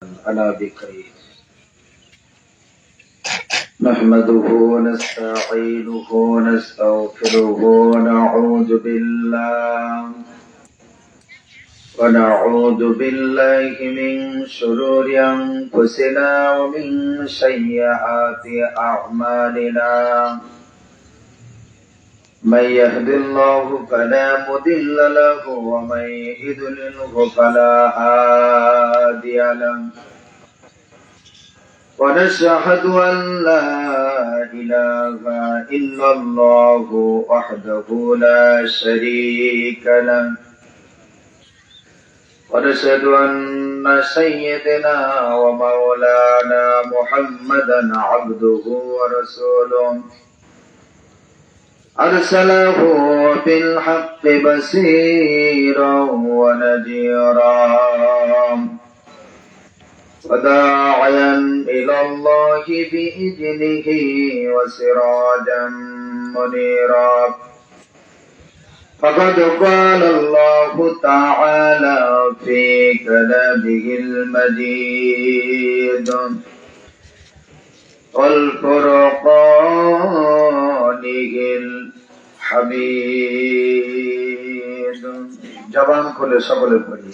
على بكري نحمده ونستعينه ونستغفره ونعوذ بالله من شرور أنفسنا ومن سيئات أعمالنا من يهد الله فلا مضل له ومن يضلل فلا هادي له ونشهد أن لا إله إلا الله وحده لا شريك له ونشهد أن سيدنا ومولانا محمدا عبده ورسوله أرسله بالحق بشيرا ونذيرا وداعيا إلى الله بإذنه وسراجا منيرا فقد قال الله تعالى في كلامه المجيد والفرقانه الحميد জবান খুলে সকলে পড়ি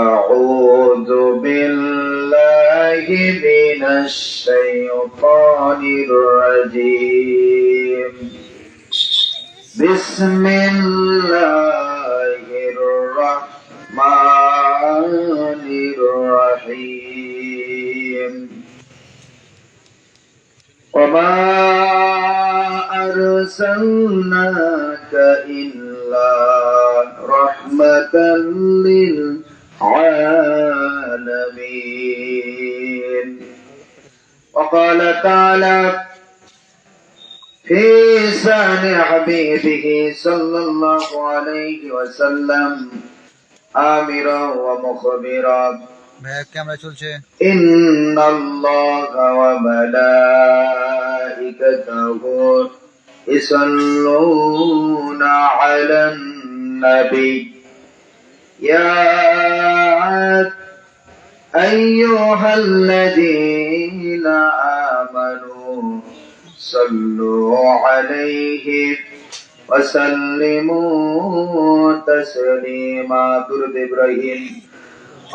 أعوذ بالله من الشيطان الرجيم بسم الله الرحمن الرحيم وما أرسلناك إلا رحمة للعالمين وقال تعالى في شأن حبيبه صلى الله عليه وسلم آمرا ومخبرا إن الله وملائكته يصلون على النبي يا أيها الذين آمنوا صلوا عليه وسلموا تسليما درود إبراهيم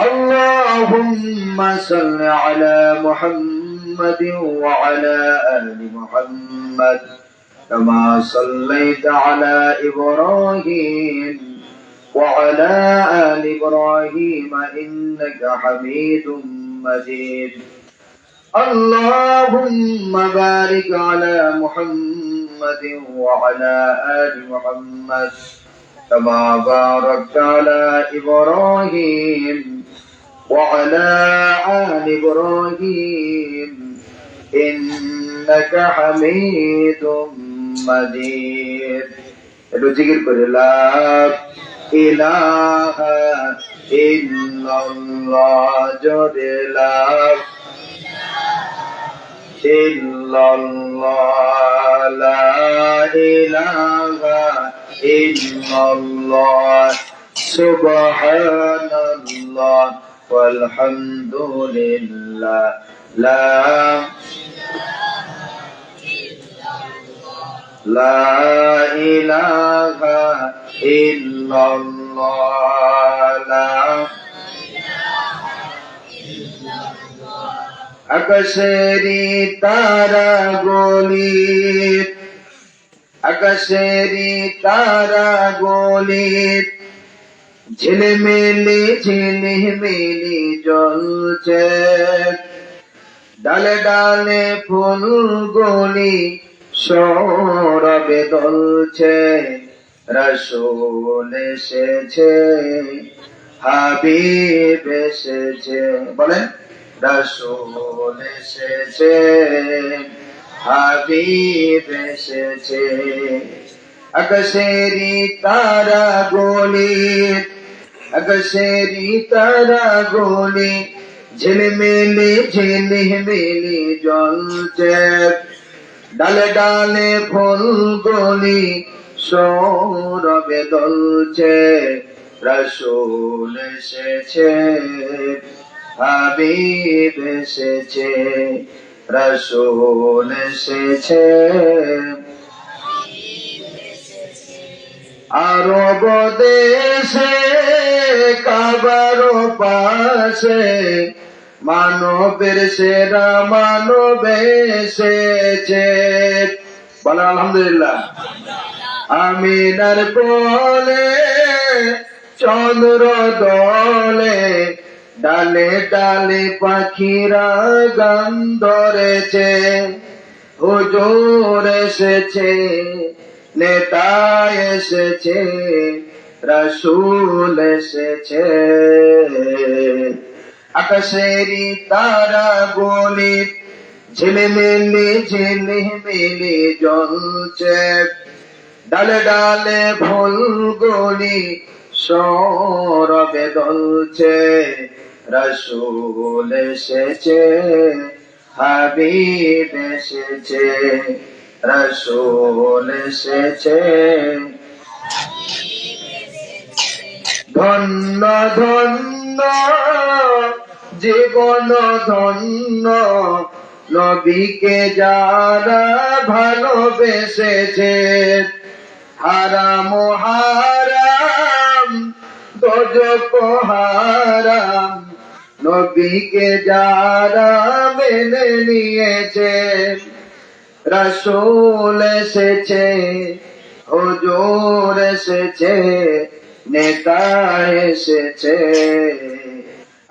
اللهم صل على محمد وعلى آل محمد كما صليت على إبراهيم وعلى آل إبراهيم إنك حميد مجيد اللهم بارك على محمد وعلى آل محمد كما باركت على إبراهيم وعلى آل إبراهيم إنك حميد مجيد لا إله إلا الله لا إلا الله لا إله إلا الله سبحان الله والحمد لله لا إله إلا الله لا আকাশেরি তারা গলিত ঝিলমিলি জ্বলছে ডালে ডালে ফুলগুলি সৌরভে দলছে রাসূল এসেছে হাবিব এসেছে বলেন রাসূল এসেছে হাবিব এসেছে আকাশেরি তারা গলি ঝিলমিলি জ্বলছে ডালে ডালে ফুলগুলি সৌরভে দলছে রাসূল এসেছে হাবিব এসেছে, রাসূল এসেছে। আরব দেশে কাবার পাশে মানবের সেরা মানব এসেছে। বলেন আলহামদুলিল্লাহ। আমিনার কোলে চন্দ্র দলে ডালে ডালে পাখিরা গান ধরেছে। হুজুর এসেছে, নেতা এসেছে, রাসূল এসেছে। আকাশেরই তারা গুলি ঝিলিমিলি ঝিলিমিলি জ্বলছে। ডালে ডালে ফুলগুলি সৌরভে দুলছে। রাসূল এসেছে, হাবিব এসেছে, রাসূল এসেছে। ধন্য ধন্য জীবন ধন্য, নবীকে যারা ভালোবেসেছে। হারাম হারাম দোজখ হারাম, নবীকে যারা মেনে নিয়েছে। রাসূল এসেছে, হুজুর এসেছে, নেতা এসেছে।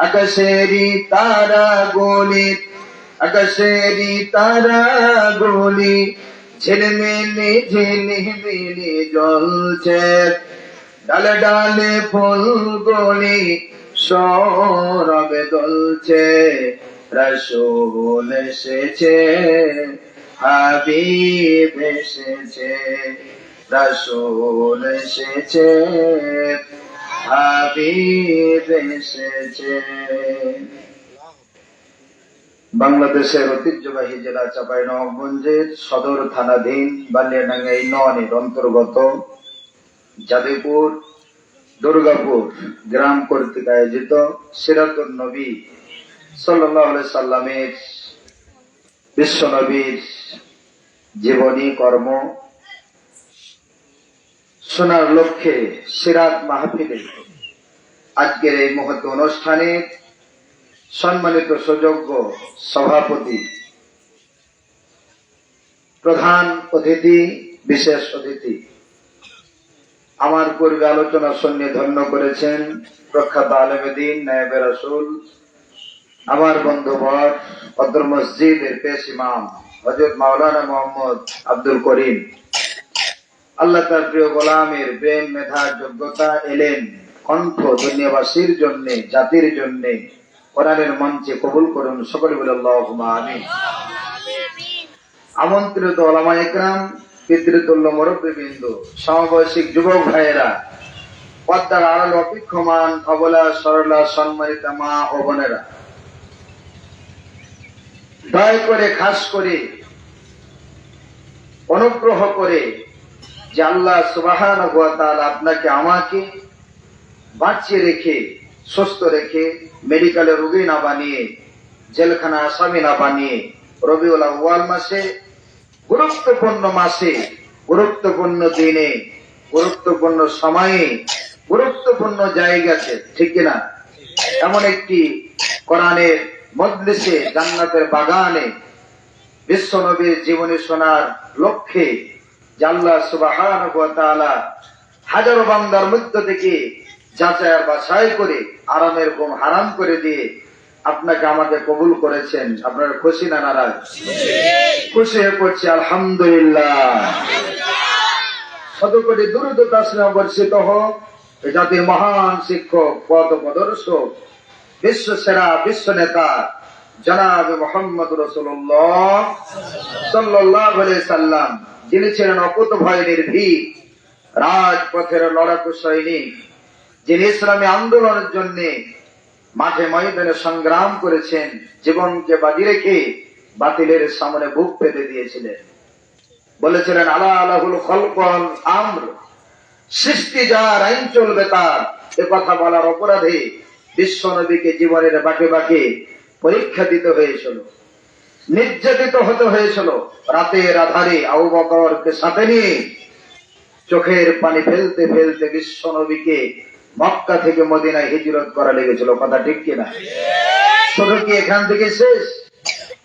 আকাশেরই তারা গুলি, আকাশেরই তারা গুলি ঝিলমিলি ঝিলিমিলি জ্বলছে। ডালে ডালে ফুলগুলি সৌরভে দুলছে। রাসূল এসেছে, হাবিব এসেছে, রাসূল এসেছে, হাবিব এসেছে। বাংলাদেশের ঐতিহ্যবাহী জেলা চাঁপাইনবাবগঞ্জের সদর থানাধীন বালিয়াডাঙ্গা ইউনিয়নের অন্তর্গত যাদবপুর দুর্গাপুর গ্রাম কর্তৃক আয়োজিত সিরাতুন নবী সাল্লাল্লাহু আলাইহি সাল্লামের বিশ্ব নবীর জীবনী কর্ম শোনার লক্ষ্যে সিরাত মাহফিলে আজকের এই মহৎ অনুষ্ঠানে সম্মানিত সুযোগ্য সভাপতি, প্রধান অতিথি, বিশেষ অতিথি, আমার পূর্বে আলোচনা শুনে ধন্য করেছেন প্রখ্যাত আলেমে দ্বীন নায়েবে রাসূল, আমার বন্ধুবর অত্র মসজিদের পেশ ইমাম হযরত মাওলানা মুহাম্মদ আব্দুল করিম। আল্লাহ তার প্রিয় গোলামের প্রেম, মেধা, যোগ্যতা, এলেম, কণ্ঠ দুনিয়াবাসীর জন্য, জাতির জন্য কোরআনের মঞ্চে কবুল করুন। সকলে বলে আল্লাহুম্মা আমিন। আমন্ত্রিত ওলামায়ে কেরাম, পিতৃতুল্য মুরব্বিবৃন্দ, সমবয়সিক যুবক ভাইয়েরা, পর্দার আড়ালে অপেক্ষমান অবলা সরলা সম্মানিত মা ও বোনেরা, দয়া করে খাস করে অনুগ্রহ করে যে আল্লাহ সুবহানাহু ওয়া তাআলা আপনাকে আমাকে বাঁচিয়ে রেখে, সুস্থ রেখে, মেডিকেলে রোগী না বানিয়ে, জেলখানা আসামি না বানিয়ে, রবিউল আউয়াল মাসে, গুরুত্বপূর্ণ মাসে, গুরুত্বপূর্ণ দিনে, গুরুত্বপূর্ণ সময়ে, গুরুত্বপূর্ণ জায়গাতে, ঠিক কিনা, এমন একটি কোরআনের মজলিসে, জান্নাতের বাগানে বিশ্ব নবীর জীবনী শোনার লক্ষ্যে যে আল্লাহ সুবহানাহু ওয়া তাআলা হাজারো বান্দার মধ্য থেকে যাচাই আর বাছাই করে আরামের ঘুম হারাম করে দিয়ে আপনাকে আমাকে কবুল করেছেন। আপনারা খুশি না নারাজ? খুশি হয়ে পড়ছি আলহামদুলিল্লাহ। শত কোটি দুরূদ তাসলিম বর্ষিত হোক এই জাতির মহান শিক্ষক, পথ প্রদর্শক, বিশ্ব সেরা, বিশ্ব নেতা জনাব মুহাম্মদ রাসূলুল্লাহ সাল্লাল্লাহু আলাইহি সাল্লাম, যিনি ছিলেন অকুতোভয় নির্ভীক, রাজপথের লড়াকু সৈনিক, যিনি ইসলামী আন্দোলনের জন্য মাঠে ময়দানে সংগ্রাম করেছেন, জীবনকে বাজি রেখে বাতিলের সামনে বুক পেতে দিয়েছিলেন। বলেছিলেন আলা আলাহুল খলকল আমর, সৃষ্টি যার, আইন চলবে তার। এ কথা বলার অপরাধে বিশ্ব নবীকে জীবনের বাঁকে বাঁকে পরীক্ষা দিতে হয়েছিল, নির্যাতিত হতে হয়েছিল। রাতের আধারে আবু বকরকে সাথে নিয়ে চোখের পানি ফেলতে ফেলতে বিশ্ব নবীকে মক্কা থেকে মদিনায় হিজরত করা লেগেছিল। কথা ঠিক কিনা? শুধু কি এখান থেকে শেষ?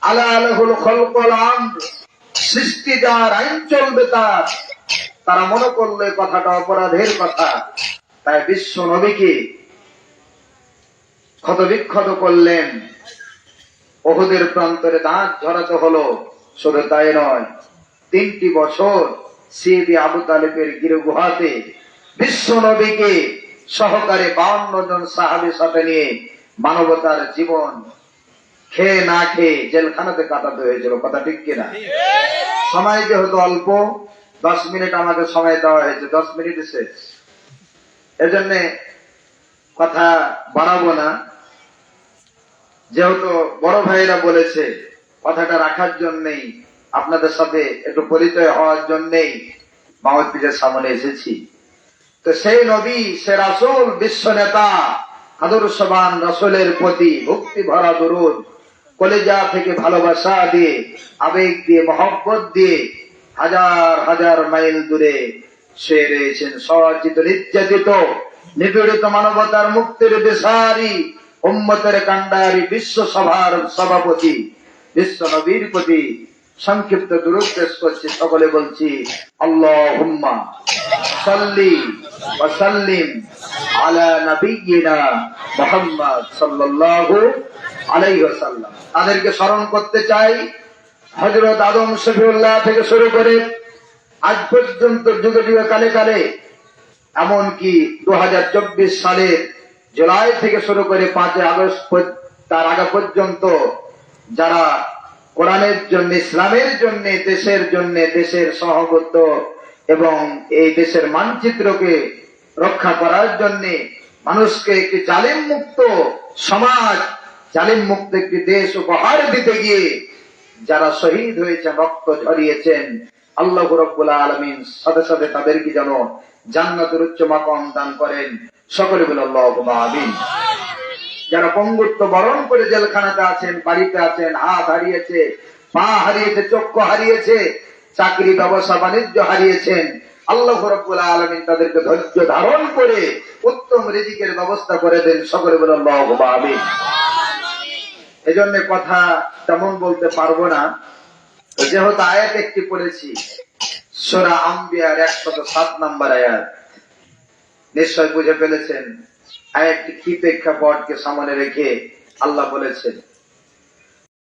আলা আলাহুল খলকুল আমর, সৃষ্টি যার, আইন চলবে তার। তারা মনে করলে কথাটা অপরাধের কথা, তাই বিশ্ব নবীকে ক্ষতবিক্ষত করলেন, উহুদের প্রান্তরে দাঁত ঝরাতে হলো। শুধু তাই নয়, 3টি বছর সিবি আবু তালেবের গিরগুহাতে বিশ্ব নবীকে সহকারে 52 জন সাহাবীর সাথে নিয়ে মানবতার জীবন খেয়ে না খেয়ে জেলখানাতে কাটাতে হয়েছিল। কথা ঠিক কিনা? সময় যেহেতু অল্প, 10 মিনিট আমাকে সময় দেওয়া হয়েছে, 10 মিনিট শেষ। এজন্য কথা বাড়াবো না, যেহেতু বড় ভাইরা বলেছে কথাটা রাখার জন্যই, আপনাদের সাথে একটু পরিচয় হওয়ার জন্যই মাহফিলের সামনে এসেছি। তো সেই নবী, সে রাসূল, বিশ্ব নেতা, আদর্শবান রাসূলের প্রতি ভক্তি ভরা দরুদ, কলিজা থেকে ভালোবাসা দিয়ে, আবেগ দিয়ে, মহব্বত দিয়ে হাজার হাজার মাইল দূরে সে রয়েছেন সচিত, নির্যাতিত, নিপীড়িত মানবতার মুক্তির দিশারি, উম্মতের কান্ডারি, বিশ্ব সভার সভাপতি বিশ্ব নবীর প্রতি সংক্ষিপ্ত দুরূদ পেশ করছি। সকলে বলছি আল্লাহুম্মা সাল্লি ওয়া সাল্লিম আলা নবিয়িনা মুহাম্মদ সাল্লাল্লাহু আলাইহি ওয়াসাল্লাম। তাদেরকে স্মরণ করতে চাই, হযরত আদম শফিউল্লাহ থেকে শুরু করে আজ পর্যন্ত যুগে যুগে কালে কালে, এমনকি 2024 সালের জুলাই থেকে শুরু করে 5 আগস্ট তার আগে পর্যন্ত যারা কোরআনের জন্য, ইসলামের জন্য, দেশের জন্য, দেশের সহবত এবং এই দেশের মানচিত্রকে রক্ষা করার জন্য, মানুষকে একটি জালিম মুক্ত সমাজ, জালিম মুক্ত একটি দেশ উপহার দিতে গিয়ে যারা শহীদ হয়েছেন, রক্ত ঝরিয়েছেন, আল্লাহ রাব্বুল আলামিন সাথে সাথে তাদেরকে যেন জান্নাতের উচ্চ মাকাম দান করেন। সকলে বলে আল্লাহুম্মা আমিন। যারা পঙ্গুত্ব বরণ করে জেলখানাতে আছেন, বাড়িতে আছেন, হাত হারিয়েছে, পা হারিয়েছে, চক্ষু হারিয়েছে, চাকরি, ব্যবসা বাণিজ্য হারিয়েছেন, আল্লাহ রাব্বুল আলামিন তাদেরকে ধৈর্য ধারণ করে উত্তম রিজিকের ব্যবস্থা করে দেন। সকলে বলে আল্লাহুম্মা আমিন। এজন্য কথা তেমন বলতে পারবো না, যেহেতু আয়াত একটি পড়েছি, সূরা আম্বিয়ার 107 নম্বর আয়াত। নিশ্চয় বুঝে ফেলেছেন আয়াতটি কি প্রেক্ষাপটকে সামনে রেখে আল্লাহ বলেছেন।